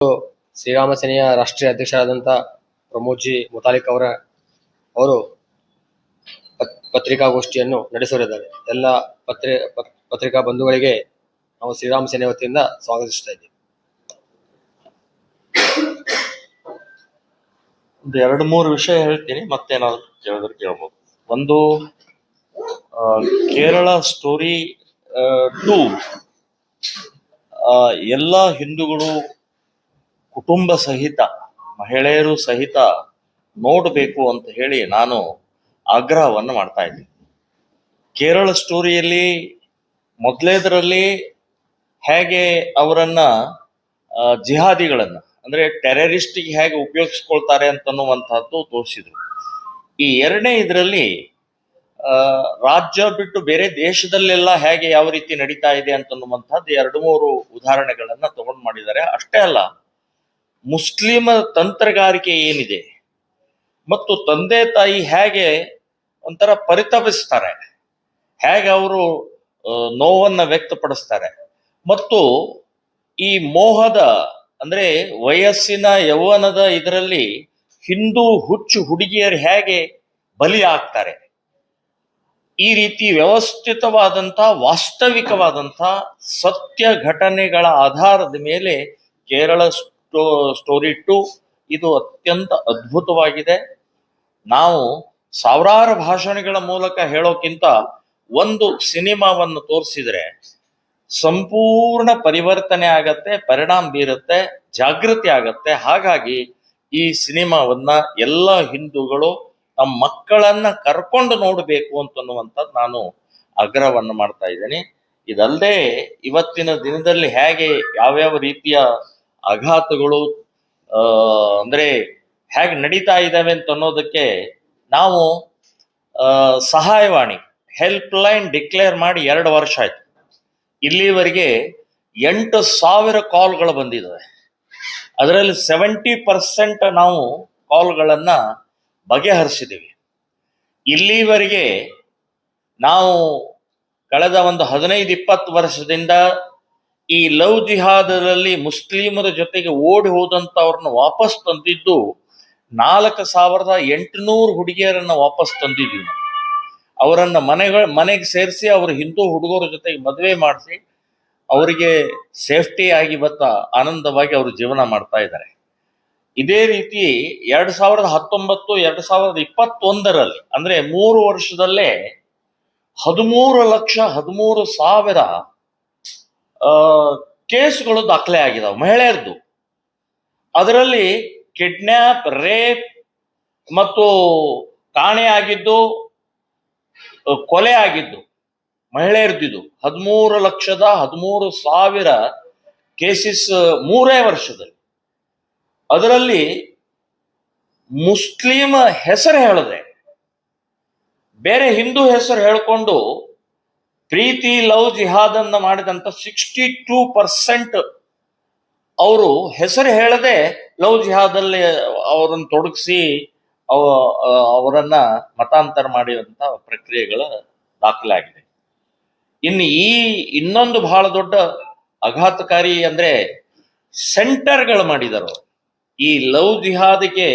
ಶ್ರೀರಾಮ ಸೇನೆಯ ರಾಷ್ಟ್ರೀಯ ಅಧ್ಯಕ್ಷರಾದಂಥ ಪ್ರಮೋದ್ ಜಿ ಮುತಾಲಿಕ್ ಅವರು ಪತ್ರಿಕಾಗೋಷ್ಠಿಯನ್ನು ನಡೆಸಲಿದ್ದಾರೆ. ಎಲ್ಲ ಪತ್ರಿಕಾ ಬಂಧುಗಳಿಗೆ ನಾವು ಶ್ರೀರಾಮ ಸೇನೆ ವತಿಯಿಂದ ಸ್ವಾಗತಿಸ್ತಾ ಇದ್ದೀವಿ. ಒಂದು 2-3 ವಿಷಯ ಹೇಳ್ತೀನಿ, ಮತ್ತೇನಾದ್ರು ಕೇಳಿದ್ರೆ ಕೇಳ್ಬೋದು. ಒಂದು, ಕೇರಳ ಸ್ಟೋರಿ 2 ಎಲ್ಲ ಹಿಂದೂಗಳು ಕುಟುಂಬ ಸಹಿತ, ಮಹಿಳೆಯರು ಸಹಿತ ನೋಡಬೇಕು ಅಂತ ಹೇಳಿ ನಾನು ಆಗ್ರಹವನ್ನು ಮಾಡ್ತಾ ಇದ್ದೀನಿ. ಕೇರಳ ಸ್ಟೋರಿಯಲ್ಲಿ ಮೊದಲೇದರಲ್ಲಿ ಹೇಗೆ ಅವರನ್ನ ಜಿಹಾದಿಗಳನ್ನ ಅಂದ್ರೆ ಟೆರರಿಸ್ಟಿಗೆ ಹೇಗೆ ಉಪಯೋಗಿಸ್ಕೊಳ್ತಾರೆ ಅಂತನ್ನುವಂತಹದ್ದು ತೋರಿಸಿದ್ರು. ಈ 2ನೇ ಇದರಲ್ಲಿ ರಾಜ್ಯ ಬಿಟ್ಟು ಬೇರೆ ದೇಶದಲ್ಲೆಲ್ಲ ಹೇಗೆ ಯಾವ ರೀತಿ ನಡೀತಾ ಇದೆ ಅಂತನ್ನುವಂತಹದ್ದು 2-3 ಉದಾಹರಣೆಗಳನ್ನ ತಗೊಂಡು ಮಾಡಿದ್ದಾರೆ. ಅಷ್ಟೇ ಅಲ್ಲ, ಮುಸ್ಲಿಮ ತಂತ್ರಗಾರಿಕೆ ಏನಿದೆ ಮತ್ತು ತಂದೆ ತಾಯಿ ಹೇಗೆ ಒಂಥರ ಪರಿತಪಿಸ್ತಾರೆ, ಹೇಗೆ ಅವರು ನೋವನ್ನ ವ್ಯಕ್ತಪಡಿಸ್ತಾರೆ, ಮತ್ತು ಈ ಮೋಹದ ಅಂದ್ರೆ ವಯಸ್ಸಿನ ಯೌವನದ ಇದರಲ್ಲಿ ಹಿಂದೂ ಹುಚ್ಚು ಹುಡುಗಿಯರು ಹೇಗೆ ಬಲಿ ಆಗ್ತಾರೆ, ಈ ರೀತಿ ವ್ಯವಸ್ಥಿತವಾದಂಥ ವಾಸ್ತವಿಕವಾದಂಥ ಸತ್ಯ ಘಟನೆಗಳ ಆಧಾರದ ಮೇಲೆ ಕೇರಳ ಸ್ಟೋರಿ 2 ಇದು ಅತ್ಯಂತ ಅದ್ಭುತವಾಗಿದೆ. ನಾವು ಸಾವಿರಾರು ಭಾಷಣಗಳ ಮೂಲಕ ಹೇಳೋಕ್ಕಿಂತ ಒಂದು ಸಿನಿಮಾವನ್ನು ತೋರಿಸಿದ್ರೆ ಸಂಪೂರ್ಣ ಪರಿವರ್ತನೆ ಆಗತ್ತೆ, ಪರಿಣಾಮ ಬೀರುತ್ತೆ, ಜಾಗೃತಿ ಆಗತ್ತೆ. ಹಾಗಾಗಿ ಈ ಸಿನಿಮಾವನ್ನ ಎಲ್ಲ ಹಿಂದೂಗಳು ನಮ್ಮ ಮಕ್ಕಳನ್ನ ಕರ್ಕೊಂಡು ನೋಡಬೇಕು ಅಂತನ್ನುವಂಥದ್ದು ನಾನು ಆಗ್ರಹವನ್ನು ಮಾಡ್ತಾ ಇದ್ದೇನೆ. ಇದಲ್ಲದೆ ಇವತ್ತಿನ ದಿನದಲ್ಲಿ ಹೇಗೆ ಯಾವ್ಯಾವ ರೀತಿಯ ಆಘಾತಗಳು ಅಂದ್ರೆ ಹೇಗೆ ನಡೀತಾ ಇದ್ದಾವೆ ಅಂತ ಅನ್ನೋದಕ್ಕೆ ನಾವು ಸಹಾಯವಾಣಿ ಹೆಲ್ಪ್ ಲೈನ್ ಡಿಕ್ಲೇರ್ ಮಾಡಿ 2 ವರ್ಷ ಆಯ್ತು. ಇಲ್ಲಿವರೆಗೆ 8,000 ಕಾಲ್ಗಳು ಬಂದಿದ್ದಾವೆ. ಅದರಲ್ಲಿ 70% ನಾವು ಕಾಲ್ಗಳನ್ನ ಬಗೆಹರಿಸಿದ್ದೀವಿ. ಇಲ್ಲಿವರೆಗೆ ನಾವು ಕಳೆದ ಒಂದು 15-20 ವರ್ಷದಿಂದ ಈ ಲವ್ ಜಿಹಾದದಲ್ಲಿ ಮುಸ್ಲಿಮರ ಜೊತೆಗೆ ಓಡಿ ಹೋದಂಥವ್ರನ್ನ ವಾಪಸ್ ತಂದಿದ್ದು 4,800 ಹುಡುಗಿಯರನ್ನ ವಾಪಸ್ ತಂದಿದ್ದೀವಿ. ಅವರನ್ನ ಮನೆಗೆ ಸೇರಿಸಿ ಅವ್ರ ಹಿಂದೂ ಹುಡುಗರ ಜೊತೆಗೆ ಮದುವೆ ಮಾಡಿಸಿ ಅವರಿಗೆ ಸೇಫ್ಟಿ ಆಗಿ ಆನಂದವಾಗಿ ಅವರು ಜೀವನ ಮಾಡ್ತಾ ಇದ್ದಾರೆ. ಇದೇ ರೀತಿ 2019-2021 ಅಂದ್ರೆ 3 ವರ್ಷದಲ್ಲೇ 13,13,000 ಕೇಸ್ಗಳು ದಾಖಲೆ ಆಗಿದಾವೆ ಮಹಿಳೆಯರದು. ಅದರಲ್ಲಿ ಕಿಡ್ನ್ಯಾಪ್, ರೇಪ್ ಮತ್ತು ಕಾಣೆಯಾಗಿದ್ದು, ಕೊಲೆ ಆಗಿದ್ದು ಮಹಿಳೆಯರದ್ದು 13,13,000 ಕೇಸಸ್ 3 ವರ್ಷದಲ್ಲಿ. ಅದರಲ್ಲಿ ಮುಸ್ಲಿಮ ಹೆಸರು ಹೇಳದೆ ಬೇರೆ ಹಿಂದೂ ಹೆಸರು ಹೇಳ್ಕೊಂಡು ಪ್ರೀತಿ ಲವ್ ಜಿಹಾದನ್ನ ಮಾಡಿದಂತ 62% ಅವರು ಹೆಸರು ಹೇಳದೆ ಲವ್ ಜಿಹಾದಲ್ಲಿ ಅವರನ್ನು ತೊಡಗಿಸಿ ಅವರನ್ನ ಮತಾಂತರ ಮಾಡಿದಂತ ಪ್ರಕ್ರಿಯೆಗಳ ದಾಖಲೆ ಆಗಿದೆ. ಇನ್ನು ಇನ್ನೊಂದು ಬಹಳ ದೊಡ್ಡ ಆಘಾತಕಾರಿ ಅಂದ್ರೆ ಸೆಂಟರ್ಗಳು ಮಾಡಿದರು. ಈ ಲವ್ ಜಿಹಾದಿಗೆ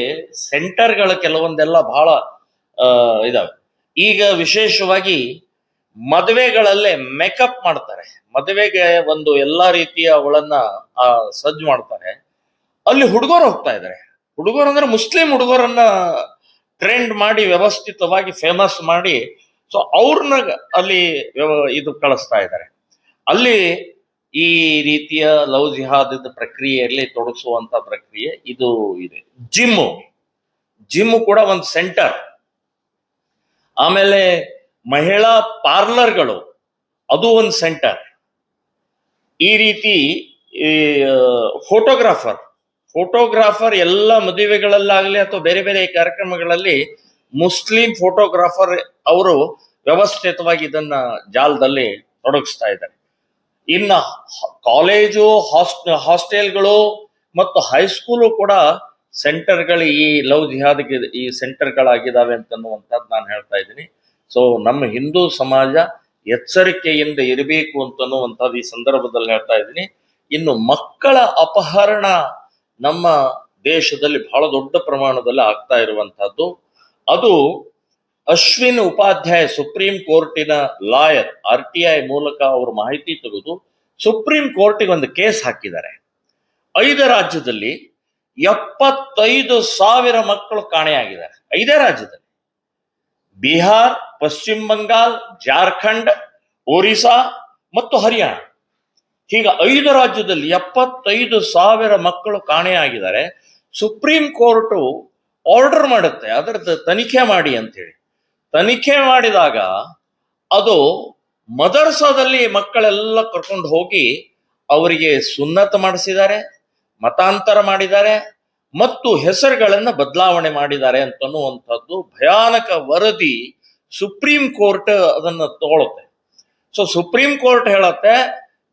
ಸೆಂಟರ್ಗಳು ಕೆಲವೊಂದೆಲ್ಲ ಬಹಳ ಇದಾವೆ. ಈಗ ವಿಶೇಷವಾಗಿ ಮದುವೆಗಳಲ್ಲೇ ಮೇಕಪ್ ಮಾಡ್ತಾರೆ, ಮದುವೆಗೆ ಒಂದು ಎಲ್ಲಾ ರೀತಿಯ ಅವಳನ್ನ ಸಜ್ಜು ಮಾಡ್ತಾರೆ. ಅಲ್ಲಿ ಹುಡುಗರು ಹೋಗ್ತಾ ಇದ್ದಾರೆ. ಹುಡುಗರು ಅಂದ್ರೆ ಮುಸ್ಲಿಂ ಹುಡುಗರನ್ನ ಟ್ರೆಂಡ್ ಮಾಡಿ ವ್ಯವಸ್ಥಿತವಾಗಿ ಫೇಮಸ್ ಮಾಡಿ ಸೊ ಅವ್ರನ್ನ ಅಲ್ಲಿ ಇದು ಕಳಿಸ್ತಾ ಇದ್ದಾರೆ. ಅಲ್ಲಿ ಈ ರೀತಿಯ ಲವ್ ಜಿಹಾದ್ ಪ್ರಕ್ರಿಯೆಯಲ್ಲಿ ತೊಡಗಿಸುವಂತ ಪ್ರಕ್ರಿಯೆ ಇದು ಇದೆ. ಜಿಮ್ ಕೂಡ ಒಂದು ಸೆಂಟರ್. ಆಮೇಲೆ ಮಹಿಳಾ ಪಾರ್ಲರ್ಗಳು ಅದು ಒಂದು ಸೆಂಟರ್. ಈ ರೀತಿ ಫೋಟೋಗ್ರಾಫರ್ ಎಲ್ಲ ಮದುವೆಗಳಲ್ಲಾಗಲಿ ಅಥವಾ ಬೇರೆ ಬೇರೆ ಕಾರ್ಯಕ್ರಮಗಳಲ್ಲಿ ಮುಸ್ಲಿಂ ಫೋಟೋಗ್ರಾಫರ್ ಅವರು ವ್ಯವಸ್ಥಿತವಾಗಿ ಇದನ್ನ ಜಾಲದಲ್ಲಿ ತೊಡಗಿಸ್ತಾ ಇದ್ದಾರೆ. ಇನ್ನ ಕಾಲೇಜು, ಹಾಸ್ಟೆಲ್ಗಳು ಮತ್ತು ಹೈಸ್ಕೂಲು ಕೂಡ ಸೆಂಟರ್ಗಳು ಈ ಲವ್ ಜಿಹಾದ್ಗೆ ಈ ಸೆಂಟರ್ಗಳಾಗಿದ್ದಾವೆ ಅಂತನ್ನುವಂಥದ್ದು ನಾನು ಹೇಳ್ತಾ ಇದ್ದೀನಿ. ಸೊ ನಮ್ಮ ಹಿಂದೂ ಸಮಾಜ ಎಚ್ಚರಿಕೆಯಿಂದ ಇರಬೇಕು ಅಂತನ್ನುವಂಥದ್ದು ಈ ಸಂದರ್ಭದಲ್ಲಿ ಹೇಳ್ತಾ ಇದ್ದೀನಿ. ಇನ್ನು ಮಕ್ಕಳ ಅಪಹರಣ ನಮ್ಮ ದೇಶದಲ್ಲಿ ಬಹಳ ದೊಡ್ಡ ಪ್ರಮಾಣದಲ್ಲಿ ಆಗ್ತಾ ಇರುವಂತಹದ್ದು. ಅದು ಅಶ್ವಿನ್ ಉಪಾಧ್ಯಾಯ ಸುಪ್ರೀಂ ಕೋರ್ಟಿನ ಲಾಯರ್, RTI ಮೂಲಕ ಅವರು ಮಾಹಿತಿ ತೆಗೆದು ಸುಪ್ರೀಂ ಕೋರ್ಟಿಗೆ ಒಂದು ಕೇಸ್ ಹಾಕಿದ್ದಾರೆ. 5 ರಾಜ್ಯದಲ್ಲಿ 75,000 ಮಕ್ಕಳು ಕಾಣೆಯಾಗಿದ್ದಾರೆ. 5 ರಾಜ್ಯದಲ್ಲಿ: ಬಿಹಾರ್, ಪಶ್ಚಿಮ ಬಂಗಾಲ್, ಜಾರ್ಖಂಡ್, ಒರಿಸ್ಸಾ ಮತ್ತು ಹರಿಯಾಣ. ಹೀಗ 5 ರಾಜ್ಯದಲ್ಲಿ 75,000 ಮಕ್ಕಳು ಕಾಣೆಯಾಗಿದ್ದಾರೆ. ಸುಪ್ರೀಂ ಕೋರ್ಟು ಆರ್ಡರ್ ಮಾಡುತ್ತೆ ಅದರದ್ದು ತನಿಖೆ ಮಾಡಿ ಅಂತೇಳಿ. ತನಿಖೆ ಮಾಡಿದಾಗ ಅದು ಮದರ್ಸಾದಲ್ಲಿ ಮಕ್ಕಳೆಲ್ಲ ಕರ್ಕೊಂಡು ಹೋಗಿ ಅವರಿಗೆ ಸುನ್ನತ್ ಮಾಡಿಸಿದ್ದಾರೆ, ಮತಾಂತರ ಮಾಡಿದ್ದಾರೆ ಮತ್ತು ಹೆಸರುಗಳನ್ನ ಬದಲಾವಣೆ ಮಾಡಿದ್ದಾರೆ ಅಂತನ್ನುವಂಥದ್ದು ಭಯಾನಕ ವರದಿ ಸುಪ್ರೀಂ ಕೋರ್ಟ್ ಅದನ್ನ ತಗೊಳುತ್ತೆ. ಸೊ ಸುಪ್ರೀಂ ಕೋರ್ಟ್ ಹೇಳುತ್ತೆ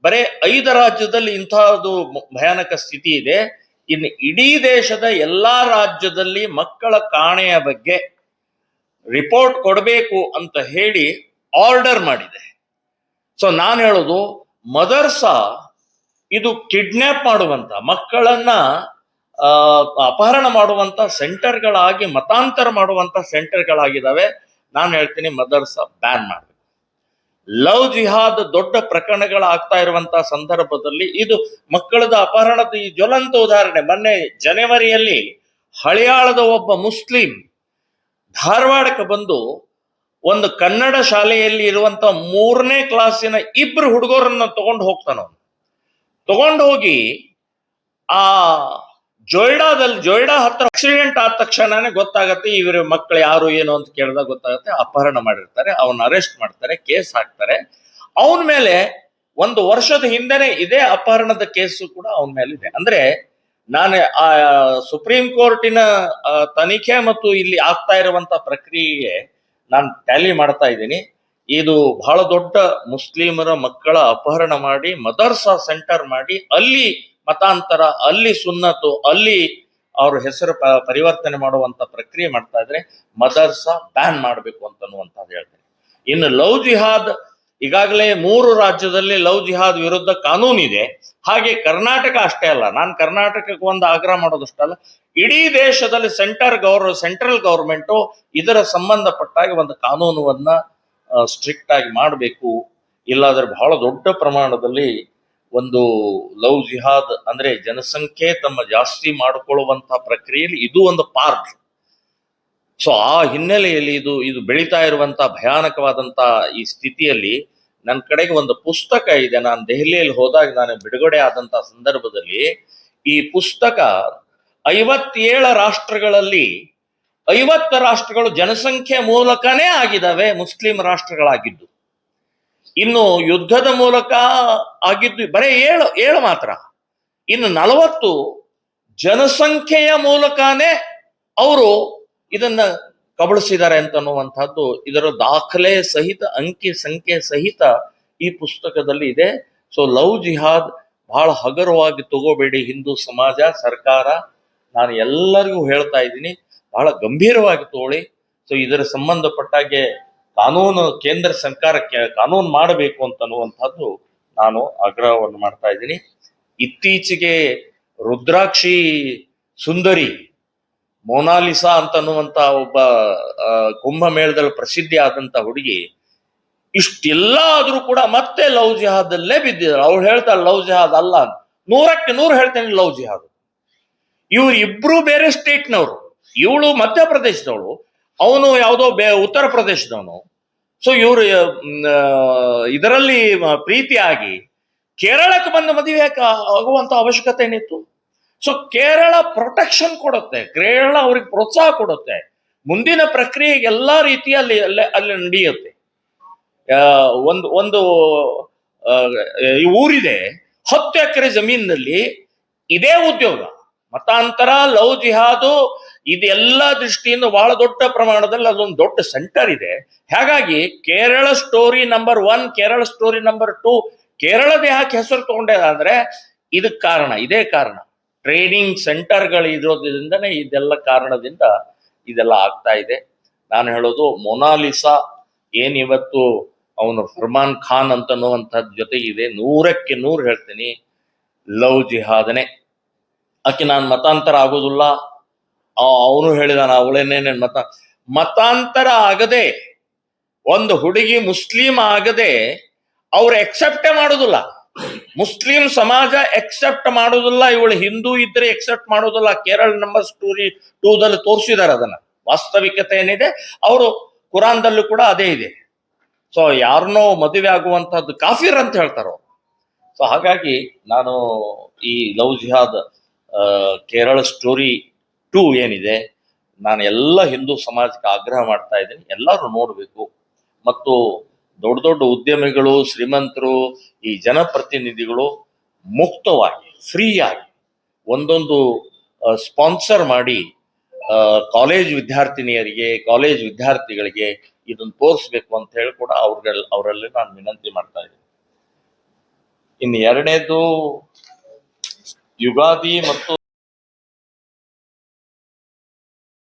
ಬರೇ 5 ರಾಜ್ಯದಲ್ಲಿ ಇಂತಹದ್ದು ಭಯಾನಕ ಸ್ಥಿತಿ ಇದೆ, ಇನ್ನು ಇಡೀ ದೇಶದ ಎಲ್ಲಾ ರಾಜ್ಯದಲ್ಲಿ ಮಕ್ಕಳ ಕಾಣೆಯ ಬಗ್ಗೆ ರಿಪೋರ್ಟ್ ಕೊಡಬೇಕು ಅಂತ ಹೇಳಿ ಆರ್ಡರ್ ಮಾಡಿದೆ. ಸೊ ನಾನು ಹೇಳೋದು, ಮದರ್ಸಾ ಇದು ಕಿಡ್ನಾಪ್ ಮಾಡುವಂತ, ಮಕ್ಕಳನ್ನ ಅಪಹರಣ ಮಾಡುವಂತ ಸೆಂಟರ್ಗಳಾಗಿ, ಮತಾಂತರ ಮಾಡುವಂತ ಸೆಂಟರ್ಗಳಾಗಿದ್ದಾವೆ. ನಾನು ಹೇಳ್ತೀನಿ ಮದರ್ಸಾ ಬ್ಯಾನ್ ಮಾಡಬೇಕು. ಲವ್ ಜಿಹಾದ್ ದೊಡ್ಡ ಪ್ರಕರಣಗಳಾಗ್ತಾ ಇರುವಂತಹ ಸಂದರ್ಭದಲ್ಲಿ ಇದು ಮಕ್ಕಳದ ಅಪಹರಣದ ಈ ಜ್ವಲಂತ ಉದಾಹರಣೆ. ಮೊನ್ನೆ ಜನವರಿಯಲ್ಲಿ ಹಳಿಯಾಳದ ಒಬ್ಬ ಮುಸ್ಲಿಂ ಧಾರವಾಡಕ್ಕೆ ಬಂದು ಒಂದು ಕನ್ನಡ ಶಾಲೆಯಲ್ಲಿ ಇರುವಂತ 3ನೇ ಕ್ಲಾಸಿನ 2 ಹುಡುಗರನ್ನ ತಗೊಂಡು ಹೋಗ್ತಾನವನು. ತಗೊಂಡು ಹೋಗಿ ಆ ಜೊಯ್ಡಾ ಹತ್ರ ಆಕ್ಸಿಡೆಂಟ್ ಆದ ತಕ್ಷಣನೇ ಗೊತ್ತಾಗತ್ತೆ ಇವರ ಮಕ್ಕಳು ಯಾರು ಏನು ಅಂತ ಕೇಳಿದಾಗ ಗೊತ್ತಾಗತ್ತೆ ಅಪಹರಣ ಮಾಡಿರ್ತಾರೆ. ಅವನ್ನ ಅರೆಸ್ಟ್ ಮಾಡ್ತಾರೆ, ಕೇಸ್ ಹಾಕ್ತಾರೆ. ಅವನ ಮೇಲೆ 1 ವರ್ಷದ ಹಿಂದೆನೆ ಇದೇ ಅಪಹರಣದ ಕೇಸು ಕೂಡ ಅವನ ಮೇಲೆ ಇದೆ. ಅಂದ್ರೆ ನಾನು ಆ ಸುಪ್ರೀಂ ಕೋರ್ಟಿನ ತನಿಖೆ ಮತ್ತು ಇಲ್ಲಿ ಆಗ್ತಾ ಇರುವಂತ ಪ್ರಕ್ರಿಯೆಗೆ ನಾನು ಟ್ಯಾಲಿ ಮಾಡ್ತಾ ಇದ್ದೀನಿ. ಇದು ಬಹಳ ದೊಡ್ಡ ಮುಸ್ಲಿಮರ ಮಕ್ಕಳ ಅಪಹರಣ ಮಾಡಿ ಮದರ್ಸಾ ಸೆಂಟರ್ ಮಾಡಿ ಅಲ್ಲಿ ಮತಾಂತರ, ಅಲ್ಲಿ ಸುನ್ನತು, ಅಲ್ಲಿ ಅವ್ರ ಹೆಸರು ಪರಿವರ್ತನೆ ಮಾಡುವಂತ ಪ್ರಕ್ರಿಯೆ ಮಾಡ್ತಾ ಇದ್ರೆ ಮದರ್ಸಾ ಬ್ಯಾನ್ ಮಾಡಬೇಕು ಅಂತನ್ನುವಂಥದ್ದು ಹೇಳ್ತೇನೆ. ಇನ್ನು ಲವ್ ಜಿಹಾದ್, ಈಗಾಗಲೇ 3 ರಾಜ್ಯದಲ್ಲಿ ಲವ್ ಜಿಹಾದ್ ವಿರುದ್ಧ ಕಾನೂನಿದೆ. ಹಾಗೆ ಕರ್ನಾಟಕ ಅಷ್ಟೇ ಅಲ್ಲ, ನಾನು ಕರ್ನಾಟಕಕ್ಕೆ ಒಂದು ಆಗ್ರಹ ಮಾಡೋದಷ್ಟಲ್ಲ, ಇಡೀ ದೇಶದಲ್ಲಿ ಸೆಂಟ್ರಲ್ ಗವರ್ಮೆಂಟು ಇದರ ಸಂಬಂಧಪಟ್ಟಾಗಿ ಒಂದು ಕಾನೂನನ್ನ ಸ್ಟ್ರಿಕ್ಟ್ ಆಗಿ ಮಾಡಬೇಕು. ಇಲ್ಲಾಂದ್ರೆ ಬಹಳ ದೊಡ್ಡ ಪ್ರಮಾಣದಲ್ಲಿ ಒಂದು ಲವ್ ಜಿಹಾದ್ ಅಂದ್ರೆ ಜನಸಂಖ್ಯೆ ತಮ್ಮ ಜಾಸ್ತಿ ಮಾಡಿಕೊಳ್ಳುವಂತಹ ಪ್ರಕ್ರಿಯೆಯಲ್ಲಿ ಇದು ಒಂದು ಪಾರ್ಟ್. ಸೊ ಆ ಹಿನ್ನೆಲೆಯಲ್ಲಿ ಇದು ಬೆಳೀತಾ ಇರುವಂತಹ ಭಯಾನಕವಾದಂತ ಈ ಸ್ಥಿತಿಯಲ್ಲಿ ನನ್ನ ಕಡೆಗೆ ಒಂದು ಪುಸ್ತಕ ಇದೆ. ನಾನು ದೆಹಲಿಯಲ್ಲಿ ಹೋದಾಗ ನಾನು ಬಿಡುಗಡೆ ಆದಂತ ಸಂದರ್ಭದಲ್ಲಿ ಈ ಪುಸ್ತಕ 57 ರಾಷ್ಟ್ರಗಳಲ್ಲಿ 50 ರಾಷ್ಟ್ರಗಳು ಜನಸಂಖ್ಯೆ ಮೂಲಕನೇ ಆಗಿದ್ದಾವೆ ಮುಸ್ಲಿಂ ರಾಷ್ಟ್ರಗಳಾಗಿದ್ದು. ಇನ್ನು ಯುದ್ಧದ ಮೂಲಕ ಆಗಿದ್ದು ಬರೀ 7 ಮಾತ್ರ. ಇನ್ನು 40 ಜನಸಂಖ್ಯೆಯ ಮೂಲಕನೇ ಅವರು ಇದನ್ನ ಕಬಳಿಸಿದ್ದಾರೆ ಅಂತನ್ನುವಂಥದ್ದು ಇದರ ದಾಖಲೆ ಸಹಿತ, ಅಂಕಿ ಸಂಖ್ಯೆ ಸಹಿತ ಈ ಪುಸ್ತಕದಲ್ಲಿ ಇದೆ. ಸೊ ಲವ್ ಜಿಹಾದ್ ಬಹಳ ಹಗುರವಾಗಿ ತಗೋಬೇಡಿ ಹಿಂದೂ ಸಮಾಜ, ಸರ್ಕಾರ. ನಾನು ಎಲ್ಲರಿಗೂ ಹೇಳ್ತಾ ಇದ್ದೀನಿ, ಬಹಳ ಗಂಭೀರವಾಗಿ ತಗೊಳ್ಳಿ. ಸೊ ಇದರ ಸಂಬಂಧಪಟ್ಟಾಗೆ ಕಾನೂನು, ಕೇಂದ್ರ ಸರ್ಕಾರಕ್ಕೆ ಕಾನೂನು ಮಾಡಬೇಕು ಅಂತನ್ನುವಂಥದ್ದು ನಾನು ಆಗ್ರಹವನ್ನು ಮಾಡ್ತಾ ಇದ್ದೀನಿ. ಇತ್ತೀಚೆಗೆ ರುದ್ರಾಕ್ಷಿ ಸುಂದರಿ ಮೊನಾಲಿಸಾ ಅಂತನ್ನುವಂತ ಒಬ್ಬ ಕುಂಭಮೇಳದಲ್ಲಿ ಪ್ರಸಿದ್ಧಿ ಆದಂತ ಹುಡುಗಿ ಇಷ್ಟೆಲ್ಲ ಆದ್ರೂ ಕೂಡ ಮತ್ತೆ ಲವ್ ಜಿಹಾದಲ್ಲೇ ಬಿದ್ದಿದ್ದಾರೆ. ಅವ್ರು ಹೇಳ್ತಾರೆ ಲವ್ ಜಿಹಾದ್ ಅಲ್ಲ ಅಂತ. 100ಕ್ಕೆ 100 ಹೇಳ್ತೇನೆ ಲವ್ ಜಿಹಾದ್. ಇವ್ರು ಇಬ್ರು ಬೇರೆ ಸ್ಟೇಟ್ನವರು. ಇವಳು ಮಧ್ಯಪ್ರದೇಶದವಳು, ಅವನು ಯಾವುದೋ ಉತ್ತರ ಪ್ರದೇಶದವನು. ಸೊ ಇವರು ಇದರಲ್ಲಿ ಪ್ರೀತಿಯಾಗಿ ಕೇರಳಕ್ಕೆ ಬಂದು ಮದುವೆ ಆಗುವಂತ ಅವಶ್ಯಕತೆ ಏನಿತ್ತು? ಸೊ ಕೇರಳ ಪ್ರೊಟೆಕ್ಷನ್ ಕೊಡುತ್ತೆ, ಕೇರಳ ಅವ್ರಿಗೆ ಪ್ರೋತ್ಸಾಹ ಕೊಡುತ್ತೆ. ಮುಂದಿನ ಪ್ರಕ್ರಿಯೆ ಎಲ್ಲಾ ರೀತಿಯಲ್ಲಿ ಅಲ್ಲಿ ನಡೆಯುತ್ತೆ. ಒಂದು ಈ ಊರಿದೆ, 10 ಎಕರೆ ಜಮೀನಿನಲ್ಲಿ ಇದೇ ಉದ್ಯೋಗ, ಮತಾಂತರ, ಲವ್ ಜಿಹಾದು, ಇದೆಲ್ಲ ದೃಷ್ಟಿಯಿಂದ ಬಹಳ ದೊಡ್ಡ ಪ್ರಮಾಣದಲ್ಲಿ ಅದೊಂದು ದೊಡ್ಡ ಸೆಂಟರ್ ಇದೆ. ಹಾಗಾಗಿ Kerala story number 1, Kerala story number 2, ಕೇರಳದ ಯಾಕೆ ಹೆಸರು ತಗೊಂಡೆ ಅಂದ್ರೆ ಇದಕ್ಕೆ ಕಾರಣ, ಇದೇ ಕಾರಣ. ಟ್ರೈನಿಂಗ್ ಸೆಂಟರ್ಗಳು ಇರೋದ್ರಿಂದನೇ ಇದೆಲ್ಲ ಕಾರಣದಿಂದ ಇದೆಲ್ಲ ಆಗ್ತಾ ಇದೆ. ನಾನು ಹೇಳೋದು, ಮೊನಾಲಿಸಾ ಏನಿವತ್ತು ಅವನು ಫರ್ಮಾನ್ ಖಾನ್ ಅಂತನ್ನುವಂಥದ್ದು ಜೊತೆಗಿದೆ, 100ಕ್ಕೆ 100 ಹೇಳ್ತೀನಿ, ಲವ್ ಜಿಹಾದನೆ. ಆಕೆ ನಾನು ಮತಾಂತರ ಆಗೋದಿಲ್ಲ, ಅವನು ಹೇಳಿದಾನ ಅವಳೇನೇನೇನ್ ಮತಾಂತರ ಆಗದೆ ಒಂದು ಹುಡುಗಿ ಮುಸ್ಲಿಂ ಆಗದೆ ಅವ್ರು ಎಕ್ಸೆಪ್ಟೇ ಮಾಡೋದಿಲ್ಲ. ಮುಸ್ಲಿಂ ಸಮಾಜ ಎಕ್ಸೆಪ್ಟ್ ಮಾಡೋದಿಲ್ಲ, ಇವಳು ಹಿಂದೂ ಇದ್ರೆ ಎಕ್ಸೆಪ್ಟ್ ಮಾಡೋದಿಲ್ಲ. ಕೇರಳ ನಂಬರ್ ಸ್ಟೋರಿ 2 ತೋರಿಸಿದಾರೆ ಅದನ್ನ. ವಾಸ್ತವಿಕತೆ ಏನಿದೆ, ಅವರು ಕುರಾನ್ದಲ್ಲೂ ಕೂಡ ಅದೇ ಇದೆ. ಸೊ ಯಾರನ್ನೋ ಮದುವೆ ಆಗುವಂತಹದ್ದು ಕಾಫಿರ್ ಅಂತ ಹೇಳ್ತಾರ ಅವ್ರು. ಸೊ ಹಾಗಾಗಿ ನಾನು ಈ ಲವ್ ಜಿಹಾದ್ ಕೇರಳ ಸ್ಟೋರಿ 2 ಏನಿದೆ, ನಾನು ಎಲ್ಲ ಹಿಂದೂ ಸಮಾಜಕ್ಕೆ ಆಗ್ರಹ ಮಾಡ್ತಾ ಇದ್ದೀನಿ, ಎಲ್ಲರೂ ನೋಡಬೇಕು. ಮತ್ತು ದೊಡ್ಡ ದೊಡ್ಡ ಉದ್ಯಮಿಗಳು, ಶ್ರೀಮಂತರು, ಈ ಜನಪ್ರತಿನಿಧಿಗಳು ಮುಕ್ತವಾಗಿ ಫ್ರೀಯಾಗಿ ಒಂದೊಂದು ಸ್ಪಾನ್ಸರ್ ಮಾಡಿ ಕಾಲೇಜ್ ವಿದ್ಯಾರ್ಥಿನಿಯರಿಗೆ, ಕಾಲೇಜ್ ವಿದ್ಯಾರ್ಥಿಗಳಿಗೆ ಇದನ್ನು ತೋರಿಸ್ಬೇಕು ಅಂತ ಹೇಳಿ ಕೂಡ ಅವರಲ್ಲಿ ನಾನು ವಿನಂತಿ ಮಾಡ್ತಾ ಇದ್ದೀನಿ. ಇನ್ನು ಎರಡನೇದು ಯುಗಾದಿ ಮತ್ತು